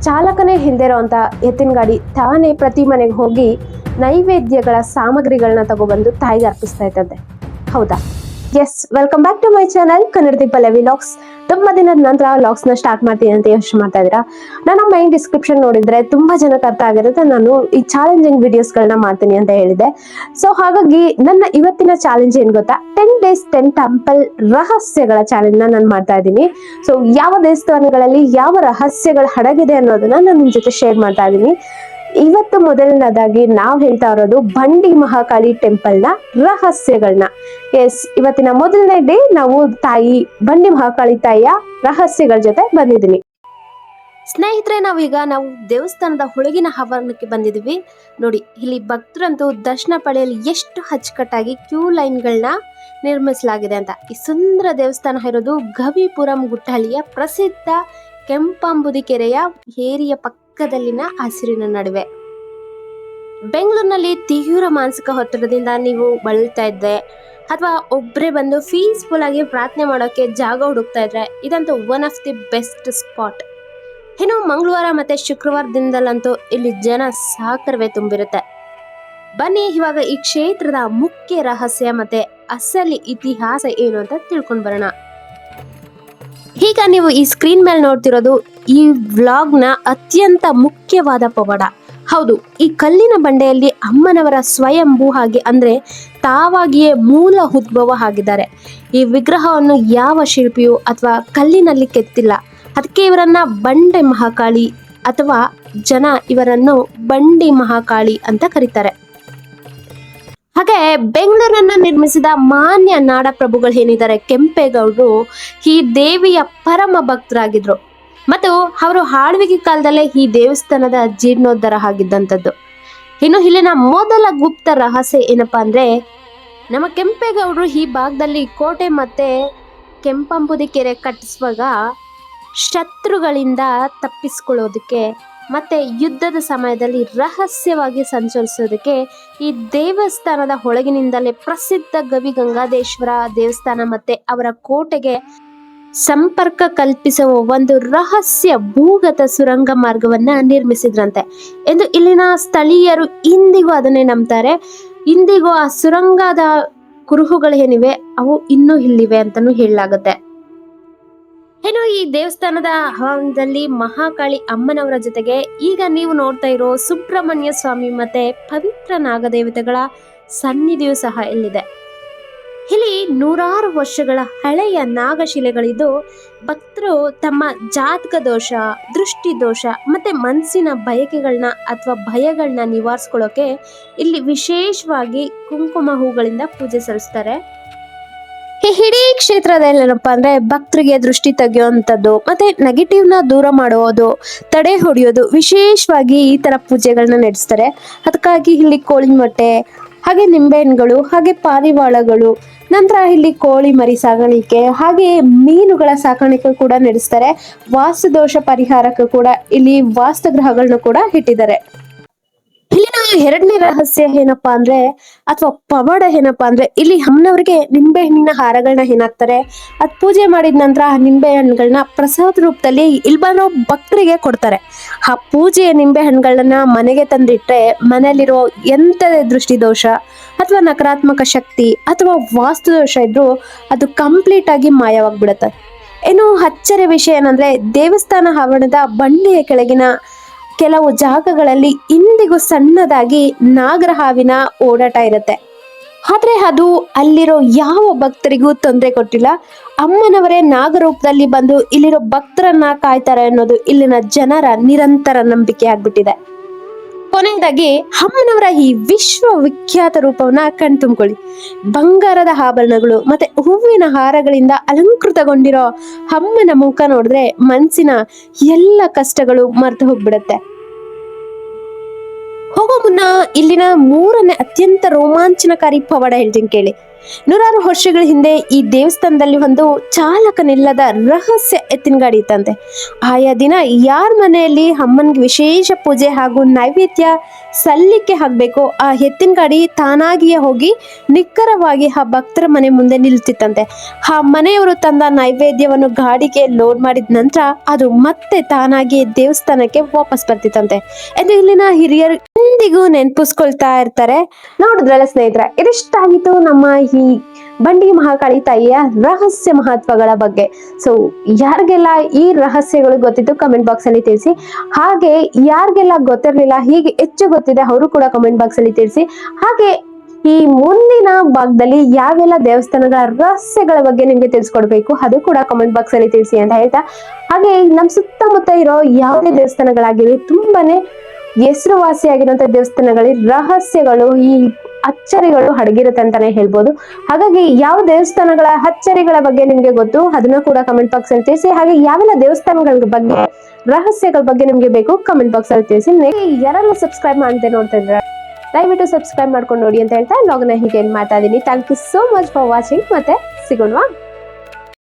ಚಾಲಕನೇ ಹಿಂದೆ ಇರೋಂಥ ಎತ್ತಿನ ಗಾಡಿ ತಾನೇ ಪ್ರತಿ ಮನೆಗೆ ಹೋಗಿ ನೈವೇದ್ಯಗಳ ಸಾಮಗ್ರಿಗಳನ್ನ ತಗೊಬಂದು ತಾಯಿಗೆ ಅರ್ಪಿಸ್ತಾ ಇತ್ತಂತೆ. ಹೌದಾ? Yes, welcome back to my channel Kannadathi Pallavi vlogs. ತುಂಬಾ ದಿನದ ನಂತರ ವ್ಲಾಗ್ಸ್ ನ ಸ್ಟಾರ್ಟ್ ಮಾಡ್ತೀನಿ ಅಂತ ಯೋಚನೆ ಮಾಡ್ತಾ ಇದ್ದೀರಾ? ನನ್ನ ಮೈನ್ ಡಿಸ್ಕ್ರಿಪ್ಷನ್ ನೋಡಿದ್ರೆ ತುಂಬಾ ಜನಕ್ಕೆ ಅರ್ಥ ಆಗಿರುತ್ತೆ ನಾನು ಈ ಚಾಲೆಂಜಿಂಗ್ ವಿಡಿಯೋಸ್ ಗಳನ್ನ ಮಾಡ್ತೀನಿ ಅಂತ ಹೇಳಿದೆ. ಸೊ ಹಾಗಾಗಿ ನನ್ನ ಇವತ್ತಿನ ಚಾಲೆಂಜ್ ಏನ್ ಗೊತ್ತಾ, 10 days 10 ಟೆಂಪಲ್ ರಹಸ್ಯಗಳ ಚಾಲೆಂಜ್ ನಾನು ಮಾಡ್ತಾ ಇದ್ದೀನಿ. ಸೊ ಯಾವ ದೇವಸ್ಥಾನಗಳಲ್ಲಿ ಯಾವ ರಹಸ್ಯಗಳು ಅಡಗಿದೆ ಅನ್ನೋದನ್ನ ನಾನು ನಿಮ್ ಜೊತೆ ಶೇರ್ ಮಾಡ್ತಾ ಇದ್ದೀನಿ. ಇವತ್ತು ಮೊದಲನೇದಾಗಿ ನಾವು ಹೇಳ್ತಾ ಇರೋದು ಬಂಡಿ ಮಹಾಕಾಳಿ ಟೆಂಪಲ್ ನ ರಹಸ್ಯಗಳನ್ನ. ಎಸ್, ಇವತ್ತಿನ ಮೊದಲನೇ ಡೇ ನಾವು ತಾಯಿ ಬಂಡಿ ಮಹಾಕಾಳಿ ತಾಯಿಯ ರಹಸ್ಯಗಳ ಜೊತೆ ಬಂದಿದ್ದೀನಿ. ಸ್ನೇಹಿತರೆ, ನಾವು ದೇವಸ್ಥಾನದ ಒಳಗಿನ ಆವರಣಕ್ಕೆ ಬಂದಿದ್ದೀವಿ. ನೋಡಿ, ಇಲ್ಲಿ ಭಕ್ತರಂತೂ ದರ್ಶನ ಪಡೆಯಲು ಎಷ್ಟು ಅಚ್ಚುಕಟ್ಟಾಗಿ ಕ್ಯೂ ಲೈನ್ಗಳನ್ನ ನಿರ್ಮಿಸಲಾಗಿದೆ ಅಂತ. ಈ ಸುಂದರ ದೇವಸ್ಥಾನ ಇರೋದು ಗವಿಪುರಂ ಗುಟ್ಟಹಳ್ಳಿಯ ಪ್ರಸಿದ್ಧ ಕೆಂಪಾಂಬುದಿ ಕೆರೆಯ ಏರಿಯ ಪಕ್ಕದಲ್ಲಿನ ಹಸಿರಿನ ನಡುವೆ. ಬೆಂಗಳೂರಿನಲ್ಲಿ ತೀವ್ರ ಮಾನಸಿಕ ಒತ್ತಡದಿಂದ ನೀವು ಬಳಲ್ತಾ ಇದ್ದೆ ಅಥವಾ ಒಬ್ಬರೇ ಬಂದು ಪೀಸ್ಫುಲ್ ಆಗಿ ಪ್ರಾರ್ಥನೆ ಮಾಡೋಕೆ ಜಾಗ ಹುಡುಕ್ತಾ ಇದ್ರೆ ಇದಂತೂ one of the best spot. ಇನ್ನು ಮಂಗಳವಾರ ಮತ್ತೆ ಶುಕ್ರವಾರದಿಂದಲಂತೂ ಇಲ್ಲಿ ಜನ ಸಾಕರವೇ ತುಂಬಿರುತ್ತೆ. ಬನ್ನಿ ಇವಾಗ ಈ ಕ್ಷೇತ್ರದ ಮುಖ್ಯ ರಹಸ್ಯ ಮತ್ತೆ ಅಸಲಿ ಇತಿಹಾಸ ಏನು ಅಂತ ತಿಳ್ಕೊಂಡ್ ಬರೋಣ. ಈಗ ನೀವು ಈ ಸ್ಕ್ರೀನ್ ಮೇಲೆ ನೋಡ್ತಿರೋದು ಈ ವ್ಲಾಗ್ನ ಅತ್ಯಂತ ಮುಖ್ಯವಾದ ಪವಾಡ. ಹೌದು, ಈ ಕಲ್ಲಿನ ಬಂಡೆಯಲ್ಲಿ ಅಮ್ಮನವರ ಸ್ವಯಂಭೂ ಹಾಗೆ ಅಂದ್ರೆ ತಾವಾಗಿಯೇ ಮೂಲ ಉದ್ಭವ ಆಗಿದ್ದಾರೆ. ಈ ವಿಗ್ರಹವನ್ನು ಯಾವ ಶಿಲ್ಪಿಯು ಅಥವಾ ಕಲ್ಲಿನಲ್ಲಿ ಕೆತ್ತಿಲ್ಲ. ಅದಕ್ಕೆ ಇವರನ್ನ ಬಂಡೆ ಮಹಾಕಾಳಿ ಅಥವಾ ಜನ ಇವರನ್ನು ಬಂಡಿ ಮಹಾಕಾಳಿ ಅಂತ ಕರೀತಾರೆ. ಹಾಗೆ ಬೆಂಗಳೂರನ್ನ ನಿರ್ಮಿಸಿದ ಮಾನ್ಯ ನಾಡಪ್ರಭುಗಳು ಏನಿದ್ದಾರೆ ಕೆಂಪೇಗೌಡರು ಈ ದೇವಿಯ ಪರಮ ಭಕ್ತರಾಗಿದ್ರು ಮತ್ತು ಅವರು ಆಳ್ವಿಕೆ ಕಾಲದಲ್ಲೇ ಈ ದೇವಸ್ಥಾನದ ಜೀರ್ಣೋದ್ಧಾರ ಆಗಿದ್ದಂಥದ್ದು. ಇನ್ನು ಇಲ್ಲಿನ ಮೊದಲ ಗುಪ್ತ ರಹಸ್ಯ ಏನಪ್ಪಾ ಅಂದ್ರೆ, ನಮ್ಮ ಕೆಂಪೇಗೌಡರು ಈ ಭಾಗದಲ್ಲಿ ಕೋಟೆ ಮತ್ತೆ ಕೆಂಪಾಂಬುದಿ ಕೆರೆ ಕಟ್ಟಿಸುವಾಗ ಶತ್ರುಗಳಿಂದ ತಪ್ಪಿಸ್ಕೊಳ್ಳೋದಕ್ಕೆ ಮತ್ತೆ ಯುದ್ಧದ ಸಮಯದಲ್ಲಿ ರಹಸ್ಯವಾಗಿ ಸಂಚರಿಸೋದಕ್ಕೆ ಈ ದೇವಸ್ಥಾನದ ಒಳಗಿನಿಂದಲೇ ಪ್ರಸಿದ್ಧ ಗವಿಗಂಗಾಧೇಶ್ವರ ದೇವಸ್ಥಾನ ಮತ್ತೆ ಅವರ ಕೋಟೆಗೆ ಸಂಪರ್ಕ ಕಲ್ಪಿಸುವ ಒಂದು ರಹಸ್ಯ ಭೂಗತ ಸುರಂಗ ಮಾರ್ಗವನ್ನ ನಿರ್ಮಿಸಿದ್ರಂತೆ ಎಂದು ಇಲ್ಲಿನ ಸ್ಥಳೀಯರು ಇಂದಿಗೂ ಅದನ್ನೇ ನಂಬ್ತಾರೆ. ಇಂದಿಗೂ ಆ ಸುರಂಗದ ಕುರುಹುಗಳು ಏನಿವೆ ಅವು ಇನ್ನೂ ಇಲ್ಲಿವೆ ಅಂತಾನೂ ಹೇಳಲಾಗುತ್ತೆ. ಏನು ಈ ದೇವಸ್ಥಾನದ ಆವರಣದಲ್ಲಿ ಮಹಾಕಾಳಿ ಅಮ್ಮನವರ ಜೊತೆಗೆ ಈಗ ನೀವು ನೋಡ್ತಾ ಇರೋ ಸುಬ್ರಹ್ಮಣ್ಯ ಸ್ವಾಮಿ ಮತ್ತೆ ಪವಿತ್ರ ನಾಗದೇವತೆಗಳ ಸನ್ನಿಧಿಯೂ ಸಹ ಇಲ್ಲಿದೆ. ಇಲ್ಲಿ ನೂರಾರು ವರ್ಷಗಳ ಹಳೆಯ ನಾಗಶಿಲೆಗಳಿದ್ದು ಭಕ್ತರು ತಮ್ಮ ಜಾತಕ ದೋಷ, ದೃಷ್ಟಿ ದೋಷ ಮತ್ತೆ ಮನಸ್ಸಿನ ಬಯಕೆಗಳನ್ನ ಅಥವಾ ಭಯಗಳನ್ನ ನಿವಾರಿಸ್ಕೊಳ್ಳೋಕೆ ಇಲ್ಲಿ ವಿಶೇಷವಾಗಿ ಕುಂಕುಮ ಹೂಗಳಿಂದ ಪೂಜೆ ಸಲ್ಲಿಸ್ತಾರೆ. ಈ ಇಡೀ ಕ್ಷೇತ್ರದಲ್ಲಿ ಏನಪ್ಪಾ ಅಂದ್ರೆ ಭಕ್ತರಿಗೆ ದೃಷ್ಟಿ ತೆಗೆಯುವಂಥದ್ದು ಮತ್ತೆ ನೆಗೆಟಿವ್ ನ ದೂರ ಮಾಡುವುದು, ತಡೆ ಹೊಡೆಯೋದು, ವಿಶೇಷವಾಗಿ ಈ ತರ ಪೂಜೆಗಳನ್ನ ನಡೆಸ್ತಾರೆ. ಅದಕ್ಕಾಗಿ ಇಲ್ಲಿ ಕೋಳಿ ಮೊಟ್ಟೆ ಹಾಗೆ ನಿಂಬೆಹಣ್ಣುಗಳು ಹಾಗೆ ಪಾರಿವಾಳಗಳು, ನಂತರ ಇಲ್ಲಿ ಕೋಳಿ ಮರಿ ಸಾಗಾಣಿಕೆ ಹಾಗೆ ಮೀನುಗಳ ಸಾಕಾಣಿಕೆ ಕೂಡ ನಡೆಸ್ತಾರೆ. ವಾಸ್ತುದೋಷ ಪರಿಹಾರಕ್ಕೂ ಕೂಡ ಇಲ್ಲಿ ವಾಸ್ತುಗ್ರಹಗಳನ್ನ ಕೂಡ ಇಟ್ಟಿದ್ದಾರೆ. ಇಲ್ಲಿನ ಎರಡನೇ ರಹಸ್ಯ ಏನಪ್ಪಾ ಅಂದ್ರೆ ಅಥವಾ ಪವಾಡ ಏನಪ್ಪಾ ಅಂದ್ರೆ, ಇಲ್ಲಿ ಅಮ್ಮನವ್ರಿಗೆ ನಿಂಬೆ ಹಣ್ಣಿನ ಹಾರಗಳನ್ನ ಏನಾಗ್ತಾರೆ, ಅದ್ ಪೂಜೆ ಮಾಡಿದ ನಂತರ ಆ ನಿಂಬೆ ಹಣ್ಣುಗಳನ್ನ ಪ್ರಸಾದ ರೂಪದಲ್ಲಿ ಇಲ್ಲಿ ಬರೋ ಭಕ್ತರಿಗೆ ಕೊಡ್ತಾರೆ. ಆ ಪೂಜೆಯ ನಿಂಬೆ ಹಣ್ಣುಗಳನ್ನ ಮನೆಗೆ ತಂದಿಟ್ರೆ ಮನೆಯಲ್ಲಿರೋ ಎಂಥದೇ ದೃಷ್ಟಿ ದೋಷ ಅಥವಾ ನಕಾರಾತ್ಮಕ ಶಕ್ತಿ ಅಥವಾ ವಾಸ್ತು ದೋಷ ಇದ್ರು ಅದು ಕಂಪ್ಲೀಟ್ ಆಗಿ ಮಾಯವಾಗ್ಬಿಡುತ್ತೆ. ಇನ್ನು ಅಚ್ಚರಿಯ ವಿಷಯ ಏನಂದ್ರೆ, ದೇವಸ್ಥಾನ ಆವರಣದ ಬಂಡೆಯ ಕೆಳಗಿನ ಕೆಲವು ಜಾಗಗಳಲ್ಲಿ ಇಂದಿಗೂ ಸಣ್ಣದಾಗಿ ನಾಗರಹಾವಿನ ಓಡಾಟ ಇರುತ್ತೆ. ಆದ್ರೆ ಅದು ಅಲ್ಲಿರೋ ಯಾವ ಭಕ್ತರಿಗೂ ತೊಂದರೆ ಕೊಟ್ಟಿಲ್ಲ. ಅಮ್ಮನವರೇ ನಾಗರೂಪದಲ್ಲಿ ಬಂದು ಇಲ್ಲಿರೋ ಭಕ್ತರನ್ನ ಕಾಯ್ತಾರೆ ಅನ್ನೋದು ಇಲ್ಲಿನ ಜನರ ನಿರಂತರ ನಂಬಿಕೆ ಆಗ್ಬಿಟ್ಟಿದೆ. ಕೊನೆಯದಾಗಿ ಅಮ್ಮನವರ ಈ ವಿಶ್ವವಿಖ್ಯಾತ ರೂಪವನ್ನ ಕಣ್ತುಂಬಿಕೊಳ್ಳಿ. ಬಂಗಾರದ ಆಭರಣಗಳು ಮತ್ತೆ ಹೂವಿನ ಹಾರಗಳಿಂದ ಅಲಂಕೃತಗೊಂಡಿರೋ ಅಮ್ಮನ ಮುಖ ನೋಡಿದ್ರೆ ಮನಸ್ಸಿನ ಎಲ್ಲ ಕಷ್ಟಗಳು ಮರೆತು ಹೋಗ್ಬಿಡುತ್ತೆ. ಹೋಗೋ ಮುನ್ನ ಇಲ್ಲಿನ ಮೂರನೇ ಅತ್ಯಂತ ರೋಮಾಂಚನಕಾರಿ ಪವಾಡ ಹೇಳ್ತೀನಿ ಕೇಳಿ. ನೂರಾರು ವರ್ಷಗಳ ಹಿಂದೆ ಈ ದೇವಸ್ಥಾನದಲ್ಲಿ ಒಂದು ಚಾಲಕನಿಲ್ಲದ ರಹಸ್ಯ ಎತ್ತಿನ ಗಾಡಿ ಇತ್ತಂತೆ. ಆಯಾ ದಿನ ಯಾರ ಮನೆಯಲ್ಲಿ ಅಮ್ಮನಿಗೆ ವಿಶೇಷ ಪೂಜೆ ಹಾಗೂ ನೈವೇದ್ಯ ಸಲ್ಲಿಕೆ ಆಗಬೇಕು, ಆ ಎತ್ತಿನ ಗಾಡಿ ತಾನಾಗಿಯೇ ಹೋಗಿ ನಿಖರವಾಗಿ ಆ ಭಕ್ತರ ಮನೆ ಮುಂದೆ ನಿಲ್ತಿತ್ತಂತೆ. ಆ ಮನೆಯವರು ತಂದ ನೈವೇದ್ಯವನ್ನು ಗಾಡಿಗೆ ಲೋಡ್ ಮಾಡಿದ ನಂತರ ಅದು ಮತ್ತೆ ತಾನಾಗಿ ದೇವಸ್ಥಾನಕ್ಕೆ ವಾಪಸ್ ಬರ್ತಿತ್ತಂತೆ ಎಂದು ಇಲ್ಲಿನ ಹಿರಿಯರು ಇಂದಿಗೂ ನೆನಪಿಸ್ಕೊಳ್ತಾ ಇರ್ತಾರೆ. ನೋಡಿದ್ರಲ್ಲ ಸ್ನೇಹಿತರೆ, ಇದಿಷ್ಟಾಗಿತ್ತು ನಮ್ಮ ಈ ಬಂಡಿ ಮಹಾಕಾಳಿ ತಾಯಿಯ ರಹಸ್ಯ ಮಹತ್ವಗಳ ಬಗ್ಗೆ. ಸೊ ಯಾರಿಗೆಲ್ಲ ಈ ರಹಸ್ಯಗಳು ಗೊತ್ತಿತ್ತು ಕಮೆಂಟ್ ಬಾಕ್ಸ್ ಅಲ್ಲಿ ತಿಳಿಸಿ. ಹಾಗೆ ಯಾರಿಗೆಲ್ಲ ಗೊತ್ತಿರಲಿಲ್ಲ, ಹೀಗೆ ಹೆಚ್ಚು ಗೊತ್ತಿದೆ ಅವರು ಕೂಡ ಕಮೆಂಟ್ ಬಾಕ್ಸ್ ಅಲ್ಲಿ ತಿಳಿಸಿ. ಹಾಗೆ ಈ ಮುಂದಿನ ಭಾಗದಲ್ಲಿ ಯಾವೆಲ್ಲ ದೇವಸ್ಥಾನಗಳ ರಹಸ್ಯಗಳ ಬಗ್ಗೆ ನಿಮ್ಗೆ ತಿಳಿಸ್ಕೊಡ್ಬೇಕು ಅದು ಕೂಡ ಕಮೆಂಟ್ ಬಾಕ್ಸ್ ಅಲ್ಲಿ ತಿಳಿಸಿ ಅಂತ ಹೇಳ್ತಾ, ಹಾಗೆ ನಮ್ಮ ಸುತ್ತಮುತ್ತ ಇರೋ ಯಾವುದೇ ದೇವಸ್ಥಾನಗಳಾಗಿರಲಿ ತುಂಬಾನೇ ಹೆಸರುವಾಸಿಯಾಗಿರುವಂತ ದೇವಸ್ಥಾನಗಳಲ್ಲಿ ರಹಸ್ಯಗಳು, ಈ ಅಚ್ಚರಿಗಳು ಅಡಗಿರುತ್ತೆ ಅಂತಾನೆ ಹೇಳ್ಬೋದು. ಹಾಗಾಗಿ ಯಾವ ದೇವಸ್ಥಾನಗಳ ಅಚ್ಚರಿಗಳ ಬಗ್ಗೆ ನಿಮ್ಗೆ ಗೊತ್ತು ಅದನ್ನ ಕೂಡ ಕಮೆಂಟ್ ಬಾಕ್ಸ್ ಅಲ್ಲಿ ತಿಳಿಸಿ. ಹಾಗೆ ಯಾವೆಲ್ಲ ದೇವಸ್ಥಾನಗಳ ಬಗ್ಗೆ ರಹಸ್ಯಗಳ ಬಗ್ಗೆ ನಿಮ್ಗೆ ಬೇಕು ಕಮೆಂಟ್ ಬಾಕ್ಸ್ ಅಲ್ಲಿ ತಿಳಿಸಿ. ಯಾರೆಲ್ಲ ಸಬ್ಸ್ಕ್ರೈಬ್ ಮಾಡದೆ ನೋಡ್ತಾ ಇದ್ರೆ ದಯವಿಟ್ಟು ಸಬ್ಸ್ಕ್ರೈಬ್ ಮಾಡ್ಕೊಂಡು ನೋಡಿ ಅಂತ ಹೇಳ್ತಾ ಲಾಗ್ನ ಹೀಗೆ ಮಾಡ್ತಾ ಇದೀನಿ. Thank you so much for watching. ಮತ್ತೆ ಸಿಗೋಣವಾ.